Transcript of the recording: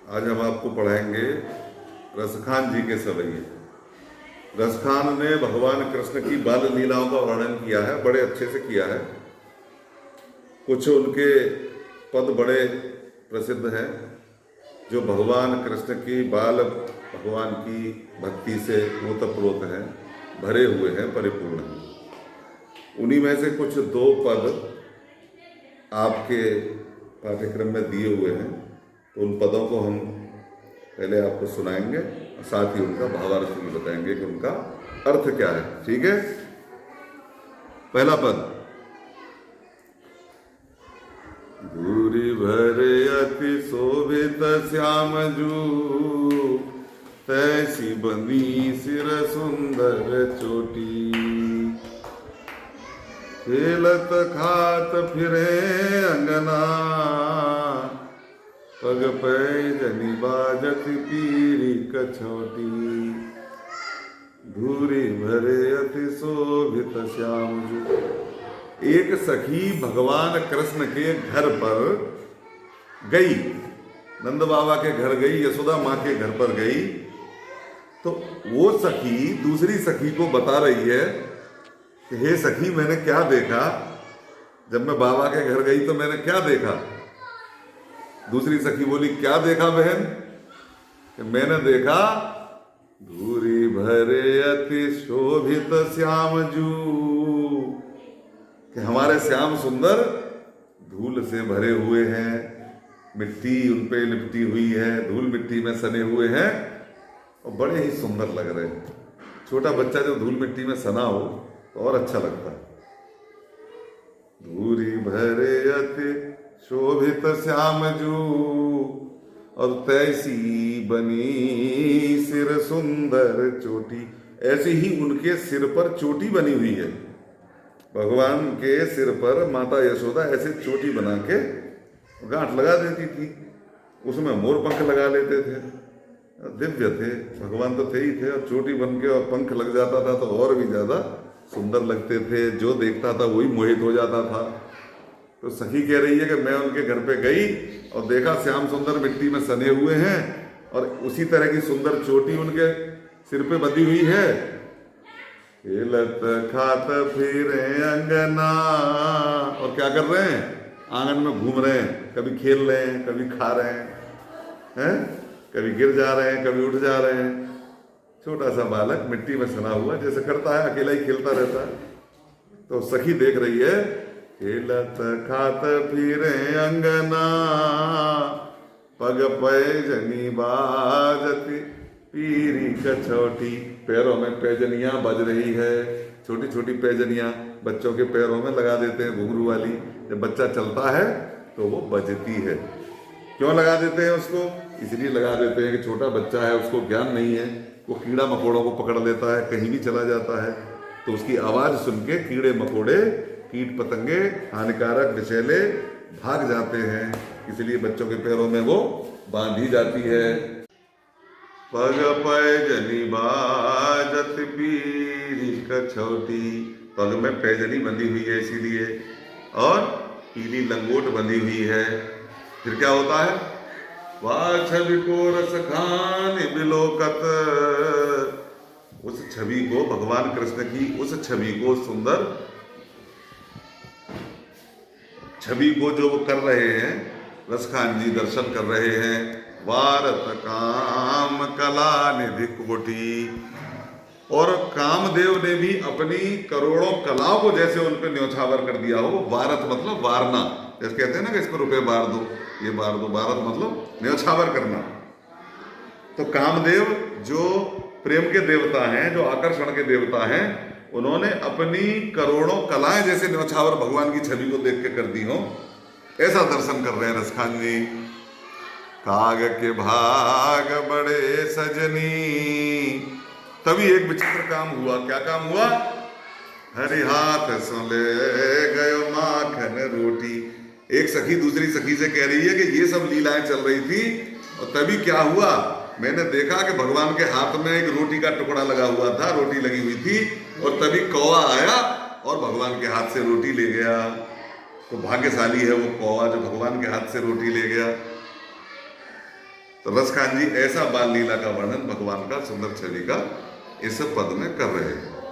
आज हम आपको पढ़ाएंगे रसखान जी के सवैये। रसखान ने भगवान कृष्ण की बाल लीलाओं का वर्णन किया है, बड़े अच्छे से किया है। कुछ उनके पद बड़े प्रसिद्ध हैं जो भगवान कृष्ण की बाल भगवान की भक्ति से ओतप्रोत हैं, भरे हुए हैं, परिपूर्ण हैं। उन्हीं में से कुछ दो पद आपके पाठ्यक्रम में दिए हुए हैं, तो उन पदों को हम पहले आपको सुनाएंगे और साथ ही उनका भावार्थ भी बताएंगे कि उनका अर्थ क्या है। ठीक है। पहला पद, धूरी भरे अति शोभित श्याम जू, तैसी बंदी सिर सुंदर चोटी, खेलत खात फिरे अंगना, पग पैजनी बाजत पीरी कछोटी, धूरी भरे अति शोभित श्याम जू। एक सखी भगवान कृष्ण के घर पर गई, नंद बाबा के घर गई, यशोदा माँ के घर पर गई, तो वो सखी दूसरी सखी को बता रही है कि हे सखी, मैंने क्या देखा, जब मैं बाबा के घर गई तो मैंने क्या देखा। दूसरी सखी बोली, क्या देखा बहन? कि मैंने देखा धूरी भरे अति शोभित श्याम जू, कि हमारे श्याम सुंदर धूल से भरे हुए हैं, मिट्टी उन पे लिपटी हुई है, धूल मिट्टी में सने हुए हैं और बड़े ही सुंदर लग रहे हैं। छोटा बच्चा जब धूल मिट्टी में सना हो तो और अच्छा लगता है। धूरी भरे अति शोभित श्याम जू, और तैसी बनी सिर सुंदर चोटी, ऐसी ही उनके सिर पर चोटी बनी हुई है। भगवान के सिर पर माता यशोदा ऐसे चोटी बना के गांठ लगा देती थी, उसमें मोर पंख लगा लेते थे। दिव्य थे, भगवान तो थे ही थे, और चोटी बन के और पंख लग जाता था तो और भी ज्यादा सुंदर लगते थे। जो देखता था वही मोहित हो जाता था। तो सखी कह रही है कि मैं उनके घर पे गई और देखा श्याम सुंदर मिट्टी में सने हुए हैं और उसी तरह की सुंदर चोटी उनके सिर पे बंधी हुई है। खेलत खात फिरे अंगना, और क्या कर रहे हैं? आंगन में घूम रहे हैं, कभी खेल रहे हैं, कभी खा रहे हैं, कभी गिर जा रहे हैं, कभी उठ जा रहे हैं। छोटा सा बालक मिट्टी में सना हुआ जैसे करता है, अकेला ही खेलता रहता है। तो सखी देख रही है, खेलत खात फिरे अंगना, पग पैजनी बाजती पीरी कछोटी, पैरों में पैजनियां बज रही है। छोटी छोटी पैजनियां बच्चों के पैरों में लगा देते हैं, घुंघरू वाली। जब बच्चा चलता है तो वो बजती है। क्यों लगा देते हैं उसको? इसलिए लगा देते हैं कि छोटा बच्चा है, उसको ज्ञान नहीं है, वो कीड़ा मकोड़ों को पकड़ लेता है, कहीं भी चला जाता है, तो उसकी आवाज सुन के कीड़े मकोड़े, कीट पतंगे, हानिकारक विषैले भाग जाते हैं। इसलिए बच्चों के पैरों में वो बांधी जाती है। पग पैजनी बाजत पीरी कछोटी, पग में पैजनी बंधी हुई है इसीलिए, और पीली लंगोट बंधी हुई है। फिर क्या होता है? वाह छवि को रसखान बिलोकत, उस छवि को, भगवान कृष्ण की उस छवि को, सुंदर छवि को जो वो कर रहे हैं, रसखान जी दर्शन कर रहे हैं। वारत काम कला निधि कोटि, और कामदेव ने भी अपनी करोड़ों कलाओं को जैसे उन पर न्यौछावर कर दिया हो। वारत मतलब वारना, जैसे कहते हैं ना कि इसको रुपए बार दो, ये बार दो। वारत मतलब न्यौछावर करना। तो कामदेव जो प्रेम के देवता हैं, जो आकर्षण के देवता हैं, उन्होंने अपनी करोड़ों कलाएं जैसे न्यौछावर भगवान की छवि को देख के कर दी हो, ऐसा दर्शन कर रहे हैं रसखान जी। काग के भाग बड़े सजनी, तभी एक विचित्र काम हुआ। क्या काम हुआ? हरि हाथ सोले गयो माखन रोटी। एक सखी दूसरी सखी से कह रही है कि ये सब लीलाएं चल रही थी, और तभी क्या हुआ? मैंने देखा कि भगवान के हाथ में एक रोटी का टुकड़ा लगा हुआ था, रोटी लगी हुई थी, और तभी कौवा आया और भगवान के हाथ से रोटी ले गया। तो भाग्यशाली है वो कौवा जो भगवान के हाथ से रोटी ले गया। तो रसखान जी ऐसा बाल लीला का वर्णन भगवान का सुंदर छवि का इस पद में कर रहे हैं।